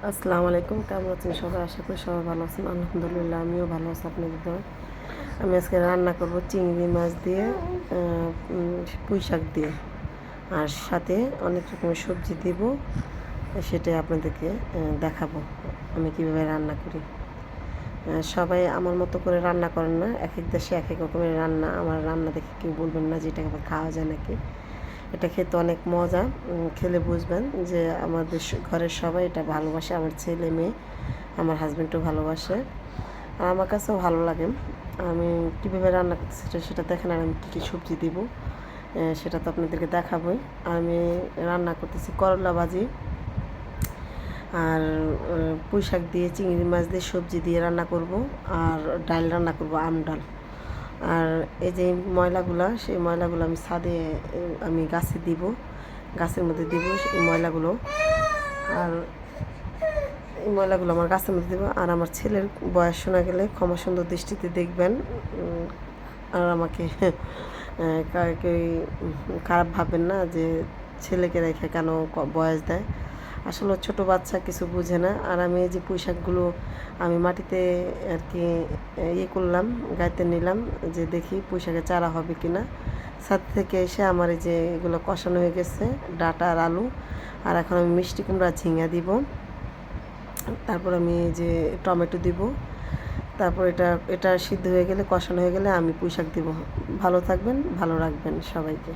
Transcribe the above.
আসসালামু আলাইকুম, কেমন আছেন সবাই? আশা করি সবাই ভালো আছেন। আলহামদুলিল্লাহ আমিও ভালো আছি আপনাদের দোয়ায়। আমি আজকে রান্না করব চিংড়ি মাছ দিয়ে পুঁই শাক দিয়ে, আর সাথে অনেক রকমের সবজি দিব। সেটাই আপনাদেরকে দেখাবো আমি কীভাবে রান্না করি। সবাই আমার মতো করে রান্না করেন না, এক এক দেশে এক এক রকমের রান্না। আমার রান্না দেখে কেউ বলবেন না যে এটাকে আবার খাওয়া যায় নাকি। এটা খেতে অনেক মজা, খেলে বুঝবেন যে আমাদের ঘরের সবাই এটা ভালোবাসে। আমার ছেলে মেয়ে, আমার হাজব্যান্ডও ভালোবাসে, আর আমার কাছেও ভালো লাগে। আমি কীভাবে রান্না করতেছি সেটা দেখেন, আর আমি কী কী সবজি দিব সেটা তো আপনাদেরকে দেখাবই। আমি রান্না করতেছি করলা ভাজি, আর পুঁই শাক দিয়ে চিংড়ি মাছ দিয়ে সবজি দিয়ে রান্না করব, আর ডাল রান্না করব, ডাল। আর এই যে ময়লাগুলা, সেই ময়লাগুলো আমি ছাদে আমি গাছে দিব, গাছের মধ্যে দিব এই ময়লাগুলো। আর এই ময়লাগুলো আমার গাছের মধ্যে দেবো। আর আমার ছেলের বয়স শোনা গেলে ক্ষমা সুন্দর দৃষ্টিতে দেখবেন, আর আমাকে কেউ খারাপ ভাববেন না যে ছেলেকে রেখে কেন বয়স দেয়। আসলে ছোটো বাচ্চা কিছু বুঝে না। আর আমি এই যে পুঁই শাকগুলো আমি মাটিতে আর কি করলাম, গাইতে নিলাম যে দেখি পুঁই শাকের চারা হবে কি না। ছাদ থেকে এসে আমার এই যে এগুলো কষানো হয়ে গেছে, ডাঁটা আর আলু। আর এখন আমি মিষ্টি কুমড়া ঝিঙা দিব, তারপর আমি এই যে টমেটো দিব। তারপর এটা এটা সিদ্ধ হয়ে গেলে, কষানো হয়ে গেলে আমি পুঁই শাক দিব। ভালো থাকবেন, ভালো রাখবেন সবাইকে।